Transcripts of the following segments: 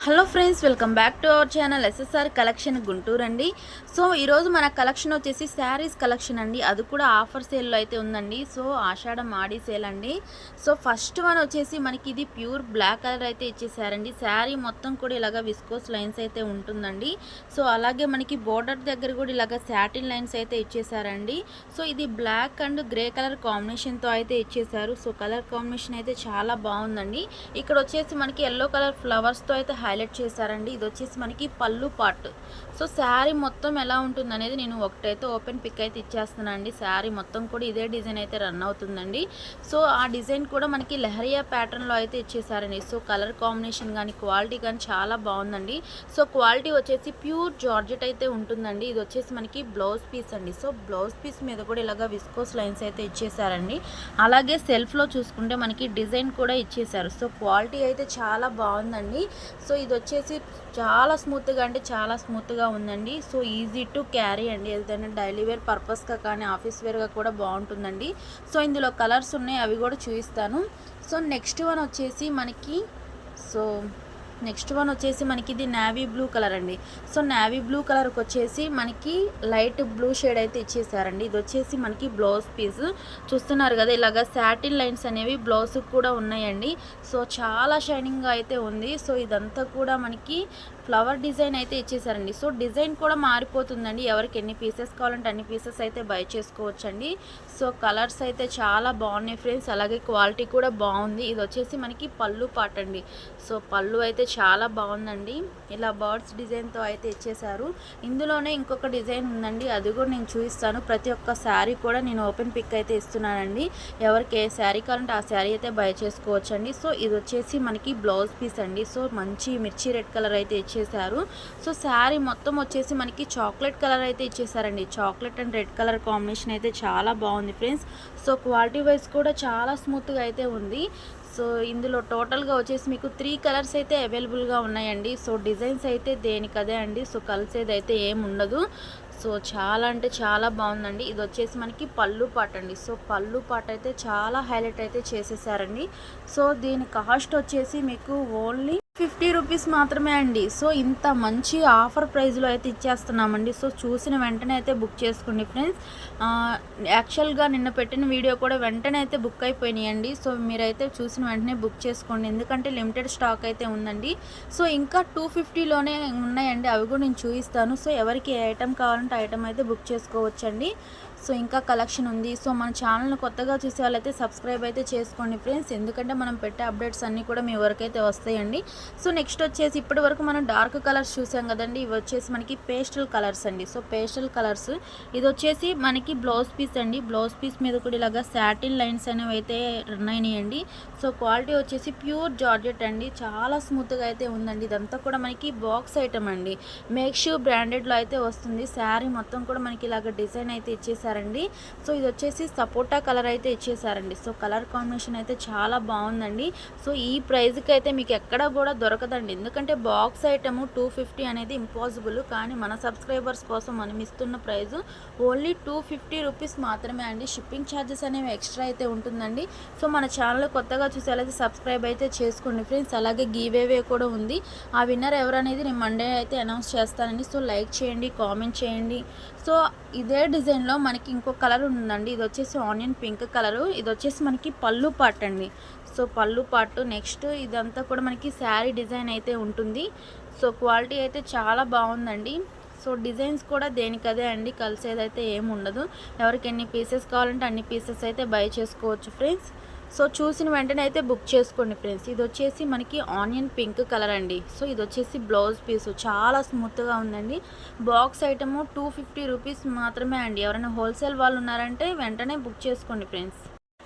Hello friends, welcome back to our channel SSR collection Guntur అండి. So ఈరోజు మన collection వచ్చేసి శారీస్ కలెక్షన్ అండి. అది కూడా ఆఫర్ సేల్లో అయితే ఉందండి. సో ఆషాఢం ఆడి సేల్ అండి. సో ఫస్ట్ వన్ వచ్చేసి మనకి ఇది ప్యూర్ బ్లాక్ కలర్ అయితే ఇచ్చేసారండి. శారీ మొత్తం కూడా ఇలాగ విస్కోస్ లైన్స్ అయితే ఉంటుందండి. సో అలాగే మనకి బోర్డర్ దగ్గర కూడా ఇలాగ శాటిన్ లైన్స్ అయితే ఇచ్చేసారండి. సో ఇది బ్లాక్ అండ్ గ్రే కలర్ కాంబినేషన్తో అయితే ఇచ్చేసారు. సో కలర్ కాంబినేషన్ అయితే చాలా బాగుందండి. ఇక్కడ వచ్చేసి మనకి ఎల్లో కలర్ ఫ్లవర్స్తో అయితే హైలైట్ చేశారండి. ఇది వచ్చేసి మనకి పళ్ళు పార్ట్. సో శారీ మొత్తం ఎలా ఉంటుంది అనేది నేను ఒకటైతే ఓపెన్ పిక్ అయితే ఇచ్చేస్తున్నాను అండి. శారీ మొత్తం కూడా ఇదే డిజైన్ అయితే రన్ అవుతుందండి. సో ఆ డిజైన్ కూడా మనకి లెహరియా ప్యాటర్న్లో అయితే ఇచ్చేసారండి. సో కలర్ కాంబినేషన్ కానీ క్వాలిటీ కానీ చాలా బాగుందండి. సో క్వాలిటీ వచ్చేసి ప్యూర్ జార్జెట్ అయితే ఉంటుందండి. ఇది వచ్చేసి మనకి బ్లౌజ్ పీస్ అండి. సో బ్లౌజ్ పీస్ మీద కూడా ఇలాగ విస్కోస్ లైన్స్ అయితే ఇచ్చేసారండి. అలాగే సెల్ఫ్లో చూసుకుంటే మనకి డిజైన్ కూడా ఇచ్చేసారు. సో క్వాలిటీ అయితే చాలా బాగుందండి. సో ఇది వచ్చేసి చాలా స్మూత్గా అంటే చాలా స్మూత్గా ఉందండి. సో ఈజీ టు క్యారీ అండి. ఏదైనా డైలీ వేర్ పర్పస్గా కానీ ఆఫీస్ వేర్గా కూడా బాగుంటుందండి. సో ఇందులో కలర్స్ ఉన్నాయి, అవి కూడా చూపిస్తాను. సో నెక్స్ట్ వన్ వచ్చేసి మనకి ఇది నేవీ బ్లూ కలర్ అండి. సో నేవీ బ్లూ కలర్కి వచ్చేసి మనకి లైట్ బ్లూ షేడ్ అయితే ఇచ్చేసారండి. ఇది వచ్చేసి మనకి బ్లౌజ్ పీస్ చూస్తున్నారు కదా, ఇలాగ శాటిన్ లైన్స్ అనేవి బ్లౌజ్కి కూడా ఉన్నాయండి. సో చాలా షైనింగ్గా అయితే ఉంది. సో ఇదంతా కూడా మనకి ఫ్లవర్ డిజైన్ అయితే ఇచ్చేసారండి. సో డిజైన్ కూడా మారిపోతుందండి. ఎవరికి ఎన్ని పీసెస్ కావాలంటే అన్ని పీసెస్ అయితే బై చేసుకోవచ్చండి. సో కలర్స్ అయితే చాలా బాగున్నాయి ఫ్రెండ్స్. అలాగే క్వాలిటీ కూడా బాగుంది. ఇది వచ్చేసి మనకి పళ్ళు పాట అండి. సో పళ్ళు అయితే చాలా బాగుందండి. ఇలా బర్డ్స్ డిజైన్తో అయితే ఇచ్చేసారు. ఇందులోనే ఇంకొక డిజైన్ ఉందండి, అది కూడా నేను చూపిస్తాను. ప్రతి ఒక్క శారీ కూడా నేను ఓపెన్ పిక్ అయితే ఇస్తున్నానండి. ఎవరికి ఏ శారీ కావాలంటే ఆ శారీ అయితే బై చేసుకోవచ్చండి. సో ఇది వచ్చేసి మనకి బ్లౌజ్ పీస్ అండి. సో మంచి మిర్చి రెడ్ కలర్ అయితే ఇచ్చేసారు. సో శారీ మొత్తం వచ్చేసి మనకి చాక్లెట్ కలర్ అయితే ఇచ్చేసారండి. Chocolate and red colour combination అయితే చాలా బాగుంది ఫ్రెండ్స్. సో క్వాలిటీ వైజ్ కూడా చాలా స్మూత్గా అయితే ఉంది. సో ఇందులో టోటల్గా వచ్చేసి మీకు 3 కలర్స్ అయితే అవైలబుల్గా ఉన్నాయండి. సో డిజైన్స్ అయితే దేనికదే అండి. సో కలిసేది అయితే ఏమి ఉండదు. సో చాలా అంటే చాలా బాగుందండి. ఇది వచ్చేసి మనకి పళ్ళు పాట అండి. సో పళ్ళు పాట అయితే చాలా హైలైట్ అయితే చేసేసారండి. సో దీని కాస్ట్ వచ్చేసి మీకు ఓన్లీ 50 రూపీస్ మాత్రమే అండి. సో ఇంత మంచి ఆఫర్ ప్రైస్లో అయితే ఇచ్చేస్తున్నామండి. సో చూసిన వెంటనే అయితే బుక్ చేసుకోండి ఫ్రెండ్స్. యాక్చువల్గా నిన్న పెట్టిన వీడియో కూడా వెంటనే అయితే బుక్ అయిపోయినాయండి. సో మీరైతే చూసిన వెంటనే బుక్ చేసుకోండి, ఎందుకంటే లిమిటెడ్ స్టాక్ అయితే ఉందండి. సో ఇంకా 250లోనే ఉన్నాయండి, అవి కూడా నేను చూపిస్తాను. సో ఎవరికి ఏ ఐటమ్ కావాలంటే ఐటమ్ అయితే బుక్ చేసుకోవచ్చండి. సో ఇంకా కలెక్షన్ ఉంది. సో మన ఛానల్ని కొత్తగా చూసే వాళ్ళైతే సబ్స్క్రైబ్ అయితే చేసుకోండి ఫ్రెండ్స్, ఎందుకంటే మనం పెట్టే అప్డేట్స్ అన్నీ కూడా మీ వరకు అయితే వస్తాయండి. సో నెక్స్ట్ వచ్చేసి ఇప్పటి వరకు మనం డార్క్ కలర్స్ చూసాం కదండి, ఇవి వచ్చేసి మనకి పేస్టల్ కలర్స్ అండి. సో పేస్టల్ కలర్స్, ఇది వచ్చేసి మనకి బ్లౌజ్ పీస్ అండి. బ్లౌజ్ పీస్ మీద కూడా ఇలాగా శాటిన్ లైన్స్ అనేవి అయితే రన్ అయినాయండి. సో క్వాలిటీ వచ్చేసి ప్యూర్ జార్జెట్ అండి. చాలా స్మూత్గా అయితే ఉందండి. ఇదంతా కూడా మనకి బాక్స్ ఐటమ్ అండి. మేక్షూ బ్రాండెడ్లో అయితే వస్తుంది. శారీ మొత్తం కూడా మనకి ఇలాగ డిజైన్ అయితే ఇచ్చేసారండి. సో ఇది వచ్చేసి సపోటా కలర్ అయితే ఇచ్చేసారండి. సో కలర్ కాంబినేషన్ అయితే చాలా బాగుందండి. సో ఈ ప్రైస్కి అయితే మీకు ఎక్కడ కూడా దొరకదండి, ఎందుకంటే బాక్స్ ఐటమ్ 250 అనేది ఇంపాసిబుల్. కానీ మన సబ్స్క్రైబర్స్ కోసం మనం ఇస్తున్న ప్రైస్ ఓన్లీ 250 రూపీస్ మాత్రమే అండి. షిప్పింగ్ ఛార్జెస్ అనేవి ఎక్స్ట్రా అయితే ఉంటుందండి. సో మన ఛానల్ కొత్తగా చూసేలాగా సబ్స్క్రైబ్ అయితే చేసుకోండి ఫ్రెండ్స్. అలాగే గివేవే కూడా ఉంది. ఆ విన్నర్ ఎవరనేది నేను మండే అయితే అనౌన్స్ చేస్తానండి. సో లైక్ చేయండి, కామెంట్ చేయండి. సో ఇదే డిజైన్లో మనకి ఇంకో కలర్ ఉందండి. ఇది వచ్చేసి ఆనియన్ పింక్ కలరు. ఇది వచ్చేసి మనకి పళ్ళు పార్ట్ అండి. సో పళ్ళు పార్ట్. నెక్స్ట్ ఇదంతా కూడా మనకి శారీ డిజైన్ అయితే ఉంటుంది. సో క్వాలిటీ అయితే చాలా బాగుందండి. సో డిజైన్స్ కూడా దేనికదే అండి, కలిసేదైతే ఏమి ఉండదు. ఎవరికి ఎన్ని పీసెస్ కావాలంటే అన్ని పీసెస్ అయితే బై చేసుకోవచ్చు ఫ్రెండ్స్. సో చూసిన వెంటనే అయితే బుక్ చేసుకోండి ఫ్రెండ్స్. ఇది వచ్చేసి మనకి ఆనియన్ పింక్ కలర్ అండి. సో ఇది వచ్చేసి బ్లౌజ్ పీసు చాలా స్మూత్గా ఉందండి. బాక్స్ ఐటమ్ 250 రూపీస్ మాత్రమే అండి. ఎవరైనా హోల్సేల్ వాళ్ళు ఉన్నారంటే వెంటనే బుక్ చేసుకోండి ఫ్రెండ్స్.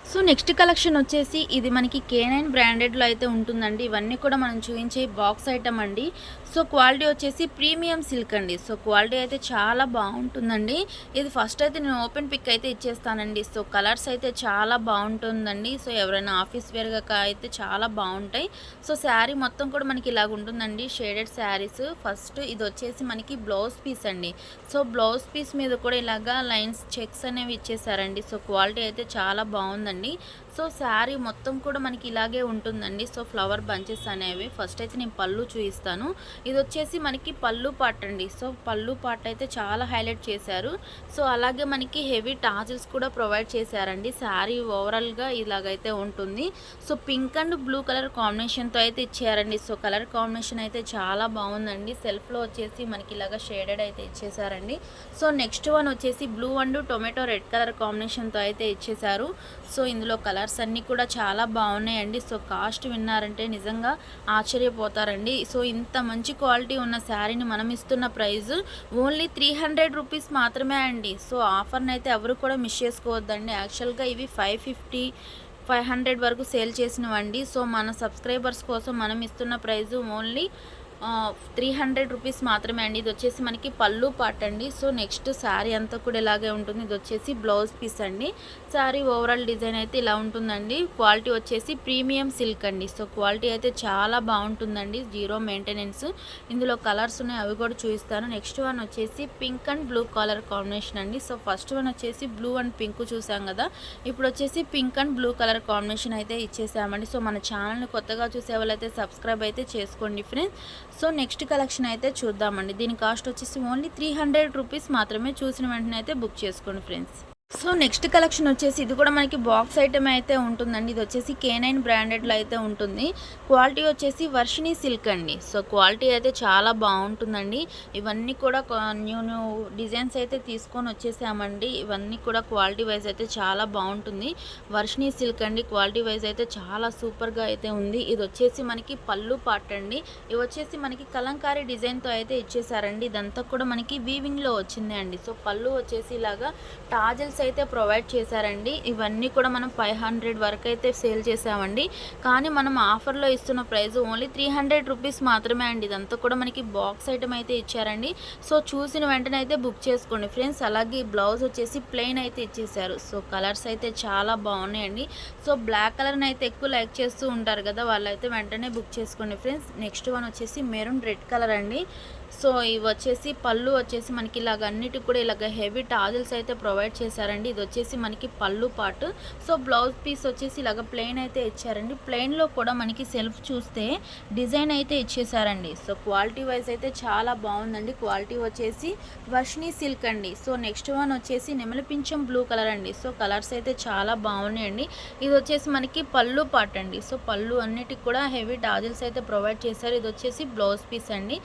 సో నెక్స్ట్ కలెక్షన్ వచ్చేసి ఇది మనకి K9 బ్రాండెడ్లో అయితే ఉంటుందండి. ఇవన్నీ కూడా మనం చూపించే బాక్స్ ఐటమ్ అండి. సో క్వాలిటీ వచ్చేసి ప్రీమియం సిల్క్ అండి. సో క్వాలిటీ అయితే చాలా బాగుంటుందండి. ఇది ఫస్ట్ అయితే నేను ఓపెన్ పిక్ అయితే ఇచ్చేస్తానండి. సో కలర్స్ అయితే చాలా బాగుంటుందండి. సో ఎవరైనా ఆఫీస్ వేర్గా అయితే చాలా బాగుంటాయి. సో శారీ మొత్తం కూడా మనకి ఇలాగ ఉంటుందండి, షేడెడ్ శారీస్. ఫస్ట్ ఇది వచ్చేసి మనకి బ్లౌజ్ పీస్ అండి. సో బ్లౌజ్ పీస్ మీద కూడా ఇలాగా లైన్స్ చెక్స్ అనేవి ఇచ్చేసారండి. సో క్వాలిటీ అయితే చాలా బాగుందండి. ఉంటుందండి. సో శారీ మొత్తం కూడా మనకి ఇలాగే ఉంటుందండి. సో ఫ్లవర్ బంచెస్ అనేవి ఫస్ట్ అయితే నేను పళ్ళు చూపిస్తాను. ఇది వచ్చేసి మనకి పళ్ళు పార్ట్ అండి. సో పళ్ళు పార్ట్ అయితే చాలా హైలైట్ చేశారు. సో అలాగే మనకి హెవీ టాజిల్స్ కూడా ప్రొవైడ్ చేశారండి. శారీ ఓవరాల్గా ఇలాగైతే ఉంటుంది. So pink and blue colour కాంబినేషన్తో అయితే ఇచ్చారండి. సో కలర్ కాంబినేషన్ అయితే చాలా బాగుందండి. సెల్ఫ్లో వచ్చేసి మనకి ఇలాగ షేడెడ్ అయితే ఇచ్చేసారండి. సో నెక్స్ట్ వన్ వచ్చేసి blue and tomato red colour కాంబినేషన్తో అయితే ఇచ్చేసారు. సో ఇందులో కలర్స్ అన్నీ కూడా చాలా బాగున్నాయండి. సో కాస్ట్ విన్నారంటే నిజంగా ఆశ్చర్యపోతారండి. సో ఇంత మంచి క్వాలిటీ ఉన్న శారీని మనం ఇస్తున్న ప్రైస్ ఓన్లీ 300 రూపీస్ మాత్రమే అండి. సో ఆఫర్ని అయితే ఎవరు కూడా మిస్ చేసుకోవద్దండి. యాక్చువల్గా ఇవి 550 500 వరకు సేల్ చేసినవండి. సో మన సబ్స్క్రైబర్స్ కోసం మనం ఇస్తున్న ప్రైస్ ఓన్లీ 300 రూపీస్ మాత్రమే అండి. ఇది వచ్చేసి మనకి పళ్ళు పార్ట్ అండి. సో నెక్స్ట్ శారీ అంతా కూడా ఇలాగే ఉంటుంది. ఇది వచ్చేసి బ్లౌజ్ పీస్ అండి. శారీ ఓవరాల్ డిజైన్ అయితే ఇలా ఉంటుందండి. క్వాలిటీ వచ్చేసి ప్రీమియం సిల్క్ అండి. సో క్వాలిటీ అయితే చాలా బాగుంటుందండి. Zero maintenance. ఇందులో కలర్స్ ఉన్నాయి, అవి కూడా చూపిస్తాను. నెక్స్ట్ వన్ వచ్చేసి pink and blue colour combination అండి. సో ఫస్ట్ వన్ వచ్చేసి బ్లూ అండ్ పింక్ చూసాం కదా, ఇప్పుడు వచ్చేసి pink and blue colour combination అయితే ఇచ్చేసామండి. సో మన ఛానల్ని కొత్తగా చూసే వాళ్ళైతే సబ్స్క్రైబ్ అయితే చేసుకోండి ఫ్రెండ్స్. సో నెక్స్ట్ కలెక్షన్ అయితే చూద్దామండి. దీని కాస్ట్ వచ్చేసి ఓన్లీ 300 రూపీస్ మాత్రమే. చూసిన వెంటనే అయితే బుక్ చేసుకోండి ఫ్రెండ్స్. సో నెక్స్ట్ కలెక్షన్ వచ్చేసి ఇది కూడా మనకి బాక్స్ ఐటమ్ అయితే ఉంటుందండి. ఇది వచ్చేసి K9 బ్రాండెడ్లో అయితే ఉంటుంది. క్వాలిటీ వచ్చేసి వర్షిణి సిల్క్ అండి. సో క్వాలిటీ అయితే చాలా బాగుంటుందండి. ఇవన్నీ కూడా న్యూ డిజైన్స్ అయితే తీసుకొని వచ్చేసామండి. ఇవన్నీ కూడా క్వాలిటీ వైజ్ అయితే చాలా బాగుంటుంది. వర్షిణి సిల్క్ అండి. క్వాలిటీ వైజ్ అయితే చాలా సూపర్గా అయితే ఉంది. ఇది వచ్చేసి మనకి పళ్ళు పార్ట్ అండి. ఇవి వచ్చేసి మనకి కలంకారీ డిజైన్తో అయితే ఇచ్చేసారండి. ఇదంతా కూడా మనకి వీవింగ్లో వచ్చింది అండి. సో పళ్ళు వచ్చేసి ఇలాగా టాజిల్స్ అయితే ప్రొవైడ్ చేశారండి. ఇవన్నీ కూడా మనం 500 వరకు అయితే సేల్ చేసామండి. కానీ మనం ఆఫర్లో ఇస్తున్న ప్రైస్ ఓన్లీ 300 రూపీస్ మాత్రమే అండి. ఇదంతా కూడా మనకి బాక్స్ ఐటమ్ అయితే ఇచ్చారండి. సో చూసిన వెంటనే అయితే బుక్ చేసుకోండి ఫ్రెండ్స్. అలాగే బ్లౌజ్ వచ్చేసి ప్లెయిన్ అయితే ఇచ్చేసారు. సో కలర్స్ అయితే చాలా బాగున్నాయండి. సో బ్లాక్ కలర్ని అయితే ఎక్కువ లైక్ చేస్తూ ఉంటారు కదా, వాళ్ళైతే వెంటనే బుక్ చేసుకోండి ఫ్రెండ్స్. నెక్స్ట్ వన్ వచ్చేసి మెరూన్ రెడ్ కలర్ అండి. సో ఇవి వచ్చేసి పళ్ళు వచ్చేసి మనకి ఇలాగ అన్నిటికి కూడా ఇలాగ హెవీ టాజిల్స్ అయితే ప్రొవైడ్ చేశారండి. ఇది వచ్చేసి మనకి పళ్ళు పార్ట్. సో బ్లౌజ్ పీస్ వచ్చేసి ఇలాగ ప్లెయిన్ అయితే ఇచ్చారండి. ప్లెయిన్లో కూడా మనకి సెల్ఫ్ చూస్తే డిజైన్ అయితే ఇచ్చేసారండి. సో క్వాలిటీ వైజ్ అయితే చాలా బాగుందండి. క్వాలిటీ వచ్చేసి వర్షిణి సిల్క్ అండి. సో నెక్స్ట్ వన్ వచ్చేసి నెమలిపించం బ్లూ కలర్ అండి. సో కలర్స్ అయితే చాలా బాగున్నాయండి. ఇది వచ్చేసి మనకి పళ్ళు పార్ట్ అండి. సో పళ్ళు అన్నిటికి కూడా హెవీ టాజిల్స్ అయితే ప్రొవైడ్ చేశారు. ఇది వచ్చేసి బ్లౌజ్ పీస్ అండి.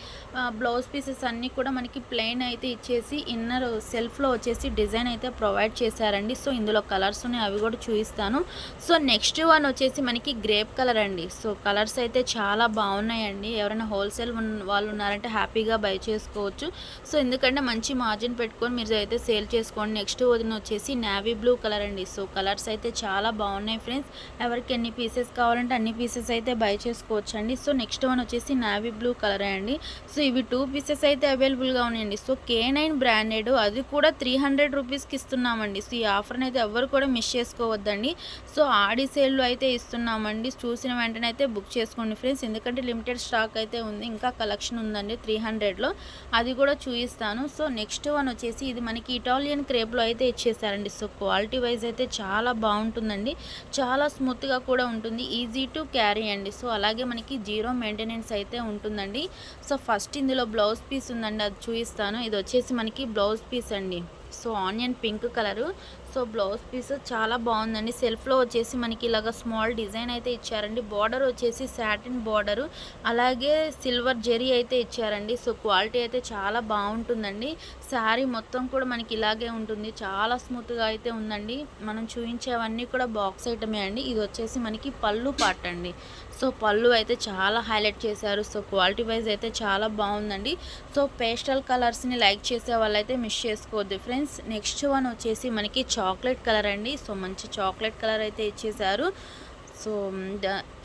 బ్లౌజ్ పీసెస్ అన్నీ కూడా మనకి ప్లెయిన్ అయితే ఇచ్చేసి ఇన్నర్ సెల్ఫ్లో వచ్చేసి డిజైన్ అయితే ప్రొవైడ్ చేశారండి. సో ఇందులో కలర్స్ ఉన్నాయి, అవి కూడా చూపిస్తాను. సో నెక్స్ట్ వన్ వచ్చేసి మనకి గ్రేప్ కలర్ అండి. సో కలర్స్ అయితే చాలా బాగున్నాయండి. ఎవరైనా హోల్సేల్ వాళ్ళు ఉన్నారంటే హ్యాపీగా బై చేసుకోవచ్చు. సో ఎందుకంటే మంచి మార్జిన్ పెట్టుకొని మీరు అయితే సేల్ చేసుకోండి. నెక్స్ట్ వదిన వచ్చేసి నేవీ బ్లూ కలర్ అండి. సో కలర్స్ అయితే చాలా బాగున్నాయి ఫ్రెండ్స్. ఎవరికి ఎన్ని పీసెస్ కావాలంటే అన్ని పీసెస్ అయితే బై చేసుకోవచ్చు అండి. సో నెక్స్ట్ వన్ వచ్చేసి నేవీ బ్లూ కలర్ అండి. సో ఇవి 2 పీసెస్ అయితే అవైలబుల్గా ఉన్నాయండి. సో K9 బ్రాండెడ్, అది కూడా 300 రూపీస్కి ఇస్తున్నామండి. సో ఈ ఆఫర్ని అయితే ఎవరు కూడా మిస్ చేసుకోవద్దండి. సో ఆడి సేల్లో అయితే ఇస్తున్నామండి. చూసిన వెంటనే అయితే బుక్ చేసుకోండి ఫ్రెండ్స్. ఎందుకంటే లిమిటెడ్ స్టాక్ అయితే ఉంది, ఇంకా కలెక్షన్ ఉందండి 300లో, అది కూడా చూపిస్తాను. సో నెక్స్ట్ వన్ వచ్చేసి ఇది మనకి ఇటాలియన్ క్రేప్లో అయితే ఇచ్చేసారండి. సో క్వాలిటీ వైజ్ అయితే చాలా బాగుంటుందండి. చాలా స్మూత్గా కూడా ఉంటుంది. ఈజీ టు క్యారీ అండి. సో అలాగే మనకి జీరో మెయింటెనెన్స్ అయితే ఉంటుందండి. సో ఫస్ట్ ఇందులో బ్లౌజ్ పీస్ ఉందండి, అది చూపిస్తాను. ఇది వచ్చేసి మనకి బ్లౌజ్ పీస్ అండి. So onion pink colour. So blouse piece చాలా బాగుందండి. సెల్ఫ్లో వచ్చేసి మనకి ఇలాగ స్మాల్ డిజైన్ అయితే ఇచ్చారండి. బార్డర్ వచ్చేసి సాటిన్ బార్డరు, అలాగే సిల్వర్ జెరీ అయితే ఇచ్చారండి. సో క్వాలిటీ అయితే చాలా బాగుంటుందండి. శారీ మొత్తం కూడా మనకి ఇలాగే ఉంటుంది. చాలా స్మూత్గా అయితే ఉందండి. మనం చూపించేవన్నీ కూడా బాక్స్ ఐటమే అండి. ఇది వచ్చేసి మనకి పళ్ళు పార్ట్ అండి. సో పళ్ళు అయితే చాలా హైలైట్ చేశారు. సో క్వాలిటీ వైజ్ అయితే చాలా బాగుందండి. సో పేస్టల్ కలర్స్ని లైక్ చేసే వాళ్ళైతే మిస్ చేసుకోవద్దు ఫ్రెండ్స్. నెక్స్ట్ వన్ వచ్చేసి మనకి చాక్లెట్ కలర్ అండి. సో మంచి చాక్లెట్ కలర్ అయితే ఇచ్చేసారు.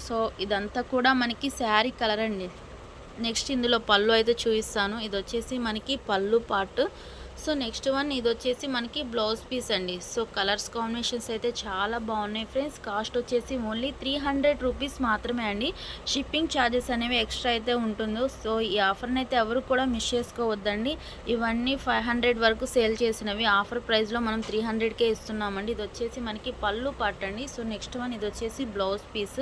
సో ఇదంతా కూడా మనకి శారీ కలర్ అండి. నెక్స్ట్ ఇందులో పళ్ళు అయితే చూపిస్తాను. ఇది వచ్చేసి మనకి పళ్ళు పార్ట్. సో నెక్స్ట్ వన్ ఇది వచ్చేసి మనకి బ్లౌజ్ పీస్ అండి. సో కలర్స్ కాంబినేషన్స్ అయితే చాలా బాగున్నాయి ఫ్రెండ్స్. కాస్ట్ వచ్చేసి ఓన్లీ 300 రూపీస్ మాత్రమే అండి. షిప్పింగ్ ఛార్జెస్ అనేవి ఎక్స్ట్రా అయితే ఉంటుందో. సో ఈ ఆఫర్ని అయితే ఎవరు కూడా మిస్ చేసుకోవద్దండి. ఇవన్నీ 500 వరకు సేల్ చేసినవి. ఆఫర్ ప్రైస్లో మనం 300కే ఇస్తున్నామండి. ఇది వచ్చేసి మనకి పళ్ళు పార్ట్ అండి. సో నెక్స్ట్ వన్ ఇది వచ్చేసి బ్లౌజ్ పీస్.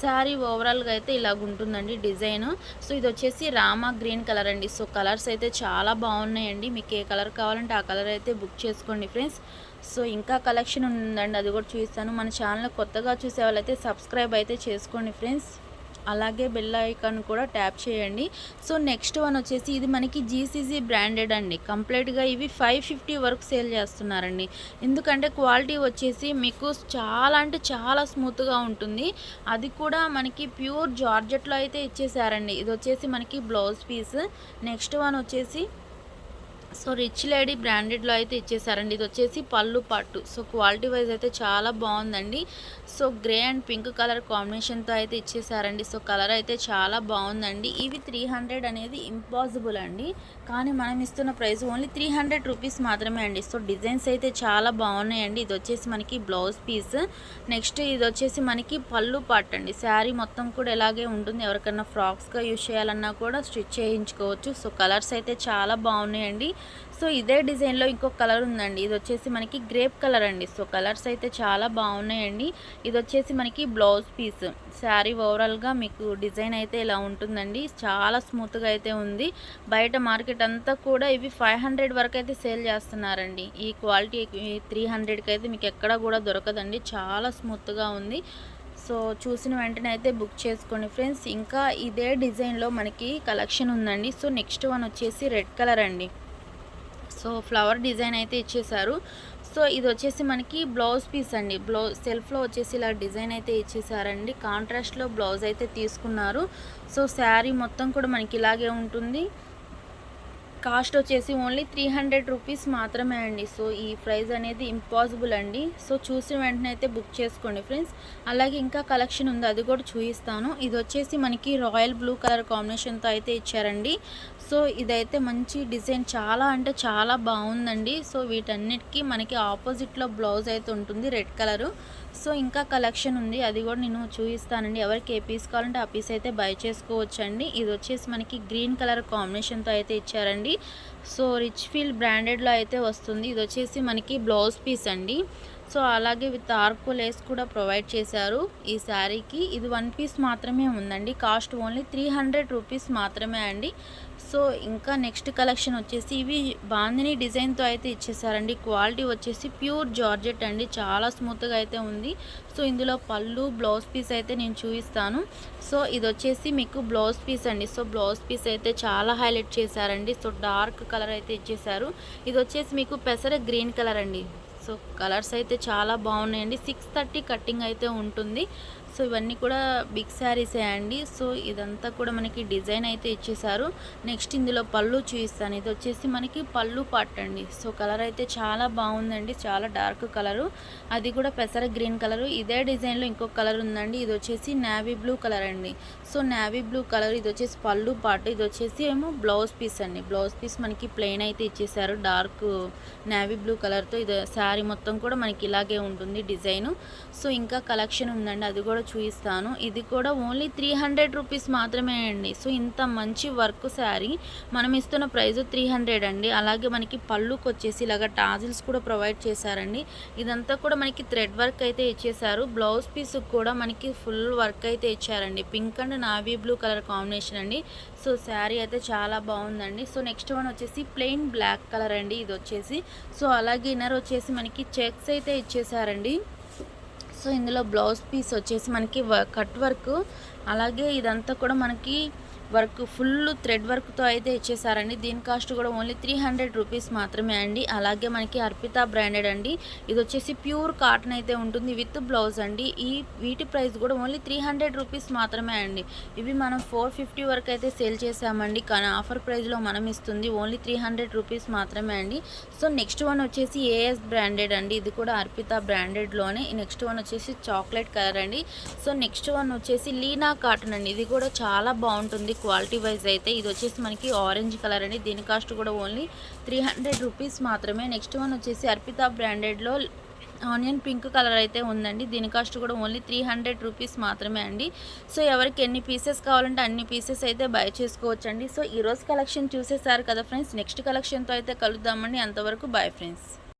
శారీ ఓవరాల్గా అయితే ఇలాగ ఉంటుందండి డిజైన్. సో ఇది వచ్చేసి రామా గ్రీన్ కలర్ అండి. సో కలర్స్ అయితే చాలా బాగున్నాయండి. మీకు ఏ కలర్ కావాలంటే ఆ కలర్ అయితే బుక్ చేసుకోండి ఫ్రెండ్స్. సో ఇంకా కలెక్షన్ ఉందండి, అది కూడా చూపిస్తాను. మన ఛానల్ కొత్తగా చూసే వాళ్ళైతే సబ్స్క్రైబ్ అయితే చేసుకోండి ఫ్రెండ్స్. అలాగే బెల్ ఐకాన్ కూడా ట్యాప్ చేయండి. సో నెక్స్ట్ వన్ వచ్చేసి ఇది మనకి జీసీసీ బ్రాండెడ్ అండి. కంప్లీట్గా ఇవి 550 వరకు సేల్ చేస్తున్నారండి. ఎందుకంటే క్వాలిటీ వచ్చేసి మీకు చాలా అంటే చాలా స్మూత్గా ఉంటుంది. అది కూడా మనకి ప్యూర్ జార్జెట్లో అయితే ఇచ్చేసారండి. ఇది వచ్చేసి మనకి బ్లౌజ్ పీస్. నెక్స్ట్ వన్ వచ్చేసి సో రిచ్ లేడీ బ్రాండెడ్లో అయితే ఇచ్చేసారండి. ఇది వచ్చేసి పళ్ళు పట్టు. సో క్వాలిటీ వైజ్ అయితే చాలా బాగుందండి. So grey and pink colour కాంబినేషన్తో అయితే ఇచ్చేసారండి. సో కలర్ అయితే చాలా బాగుందండి. ఇవి 300 అనేది ఇంపాసిబుల్ అండి, కానీ మనం ఇస్తున్న ప్రైస్ ఓన్లీ 300 రూపీస్ మాత్రమే అండి. సో డిజైన్స్ అయితే చాలా బాగున్నాయండి. ఇది వచ్చేసి మనకి బ్లౌజ్ పీస్. నెక్స్ట్ ఇది వచ్చేసి మనకి పళ్ళు పట్టు అండి. శారీ మొత్తం కూడా ఇలాగే ఉంటుంది. ఎవరికైనా ఫ్రాక్స్గా యూజ్ చేయాలన్నా కూడా స్టిచ్ చేయించుకోవచ్చు. సో కలర్స్ అయితే చాలా బాగున్నాయండి. సో ఇదే డిజైన్లో ఇంకొక కలర్ ఉందండి. ఇది వచ్చేసి మనకి గ్రేప్ కలర్ అండి. సో కలర్స్ అయితే చాలా బాగున్నాయండి. ఇది వచ్చేసి మనకి బ్లౌజ్ పీస్. శారీ ఓవరాల్గా మీకు డిజైన్ అయితే ఇలా ఉంటుందండి. చాలా స్మూత్గా అయితే ఉంది. బయట మార్కెట్ అంతా కూడా ఇవి 500 వరకు అయితే సేల్ చేస్తున్నారండి. ఈ క్వాలిటీ 300కి అయితే మీకు ఎక్కడా కూడా దొరకదండి. చాలా స్మూత్గా ఉంది. సో చూసిన వెంటనే అయితే బుక్ చేసుకోండి ఫ్రెండ్స్. ఇంకా ఇదే డిజైన్లో మనకి కలెక్షన్ ఉందండి. సో నెక్స్ట్ వన్ వచ్చేసి రెడ్ కలర్ అండి. సో ఫ్లవర్ డిజైన్ అయితే ఇచ్చేసారు. సో ఇది వచ్చేసి మనకి బ్లౌజ్ పీస్ అండి. సెల్ఫ్లో వచ్చేసి ఇలా డిజైన్ అయితే ఇచ్చేసారండి. కాంట్రాస్ట్లో బ్లౌజ్ అయితే తీసుకున్నారు. సో శారీ మొత్తం కూడా మనకి ఇలాగే ఉంటుంది. కాస్ట్ వచ్చేసి ఓన్లీ 300 రూపీస్ మాత్రమే అండి. సో ఈ ప్రైస్ అనేది ఇంపాసిబుల్ అండి. సో చూసిన వెంటనే అయితే బుక్ చేసుకోండి ఫ్రెండ్స్. అలాగే ఇంకా కలెక్షన్ ఉంది, అది కూడా చూపిస్తాను. ఇది వచ్చేసి మనకి రాయల్ బ్లూ కలర్ కాంబినేషన్తో అయితే ఇచ్చారండి. సో ఇదైతే మంచి డిజైన్, చాలా అంటే చాలా బాగుందండి. సో వీటన్నిటికీ మనకి ఆపోజిట్లో బ్లౌజ్ అయితే ఉంటుంది రెడ్ కలరు. సో ఇంకా కలెక్షన్ ఉంది, అది కూడా నేను చూపిస్తానండి. ఎవరికి ఏ పీస్ కావాలంటే ఆ పీస్ అయితే బై చేసుకోవచ్చండి. ఇది వచ్చేసి మనకి గ్రీన్ కలర్ కాంబినేషన్తో అయితే ఇచ్చారండి. సో రిచ్ ఫీల్ బ్రాండెడ్లో అయితే వస్తుంది. ఇది వచ్చేసి మనకి బ్లౌజ్ పీస్ అండి. సో అలాగే విత్ ఆర్కో లేస్ కూడా ప్రొవైడ్ చేశారు ఈ శారీకి. ఇది 1 పీస్ మాత్రమే ఉందండి. కాస్ట్ ఓన్లీ 300 రూపీస్ మాత్రమే అండి. సో ఇంకా నెక్స్ట్ కలెక్షన్ వచ్చేసి ఇవి బాందిని డిజైన్తో అయితే ఇచ్చేసారండి. క్వాలిటీ వచ్చేసి ప్యూర్ జార్జెట్ అండి. చాలా స్మూత్గా అయితే ఉంది. సో ఇందులో పళ్ళు బ్లౌజ్ పీస్ అయితే నేను చూపిస్తాను. సో ఇది వచ్చేసి మీకు బ్లౌజ్ పీస్ అండి. సో బ్లౌజ్ పీస్ అయితే చాలా హైలైట్ చేశారండి. సో డార్క్ కలర్ అయితే ఇచ్చేసారు. ఇది వచ్చేసి మీకు పెసర గ్రీన్ కలర్ అండి. సో కలర్స్ అయితే చాలా బాగున్నాయండి. 630 కట్టింగ్ అయితే ఉంటుంది. సో ఇవన్నీ కూడా బిగ్ శారీసే అండి. సో ఇదంతా కూడా మనకి డిజైన్ అయితే ఇచ్చేసారు. నెక్స్ట్ ఇందులో పళ్ళు చూపిస్తాను. ఇది వచ్చేసి మనకి పళ్ళు పార్ట్ అండి. సో కలర్ అయితే చాలా బాగుందండి. చాలా డార్క్ కలరు, అది కూడా పెసర గ్రీన్ కలరు. ఇదే డిజైన్లో ఇంకొక కలర్ ఉందండి. ఇది వచ్చేసి నేవీ బ్లూ కలర్ అండి. సో నేవీ బ్లూ కలర్, ఇది వచ్చేసి పళ్ళు పార్ట్. ఇది వచ్చేసి ఏమో బ్లౌజ్ పీస్ అండి. బ్లౌజ్ పీస్ మనకి ప్లెయిన్ అయితే ఇచ్చేసారు డార్క్ నేవీ బ్లూ కలర్తో. ఇది శారీ మొత్తం కూడా మనకి ఇలాగే ఉంటుంది డిజైను. సో ఇంకా కలెక్షన్ ఉందండి, అది కూడా చూపిస్తాను. ఇది కూడా ఓన్లీ 300 రూపీస్ మాత్రమే అండి. సో ఇంత మంచి వర్క్ శారీ మనం ఇస్తున్న ప్రైస్ 300 అండి. అలాగే మనకి పళ్ళుకి వచ్చేసి ఇలాగ టాజిల్స్ కూడా ప్రొవైడ్ చేశారండి. ఇదంతా కూడా మనకి థ్రెడ్ వర్క్ అయితే ఇచ్చేసారు. బ్లౌజ్ పీస్ కూడా మనకి ఫుల్ వర్క్ అయితే ఇచ్చారండి. Pink and navy blue colour combination అండి. సో శారీ అయితే చాలా బాగుందండి. సో నెక్స్ట్ వన్ వచ్చేసి ప్లెయిన్ బ్లాక్ కలర్ అండి. ఇది వచ్చేసి సో అలాగే ఇన్నర్ వచ్చేసి మనకి చెక్స్ అయితే ఇచ్చేసారండి. సో ఇందులో బ్లౌజ్ పీస్ వచ్చేసి మనకి కట్ వర్క్, అలాగే ఇదంతా కూడా మనకి వర్క్ ఫుల్ థ్రెడ్ వర్క్తో అయితే ఇచ్చేసారండి. దీని కాస్ట్ కూడా ఓన్లీ 300 రూపీస్ మాత్రమే అండి. అలాగే మనకి అర్పిత బ్రాండెడ్ అండి. ఇది వచ్చేసి ప్యూర్ కాటన్ అయితే ఉంటుంది విత్ బ్లౌజ్ అండి. వీటి ప్రైస్ కూడా ఓన్లీ 300 రూపీస్ మాత్రమే అండి. ఇవి మనం 450 వరకు అయితే సేల్ చేసామండి, కానీ ఆఫర్ ప్రైస్లో మనం ఇస్తుంది ఓన్లీ 300 రూపీస్ మాత్రమే అండి. సో నెక్స్ట్ వన్ వచ్చేసి ఏఎస్ బ్రాండెడ్ అండి. ఇది కూడా అర్పిత బ్రాండెడ్లోనే. నెక్స్ట్ వన్ వచ్చేసి చాక్లెట్ కలర్ అండి. సో నెక్స్ట్ వన్ వచ్చేసి లీనా కాటన్ అండి. ఇది కూడా చాలా బాగుంటుంది. క్వాలిటీ వైజ్ అయితే. ఇది వచ్చేసి మనకి ఆరెంజ్ కలర్ అండి. దీని కాస్ట్ కూడా ఓన్లీ 300 రూపీస్ మాత్రమే. నెక్స్ట్ వన్ వచ్చేసి అర్పిత బ్రాండెడ్లో ఆనియన్ పింక్ కలర్ అయితే ఉందండి. దీని కాస్ట్ కూడా ఓన్లీ 300 రూపీస్ మాత్రమే అండి. సో ఎవరికి ఎన్ని పీసెస్ కావాలంటే అన్ని పీసెస్ అయితే బై చేసుకోవచ్చండి. సో ఈరోజు కలెక్షన్ చూసేసారు కదా ఫ్రెండ్స్. నెక్స్ట్ కలెక్షన్తో అయితే కలుద్దామండి. అంతవరకు బాయ్ ఫ్రెండ్స్.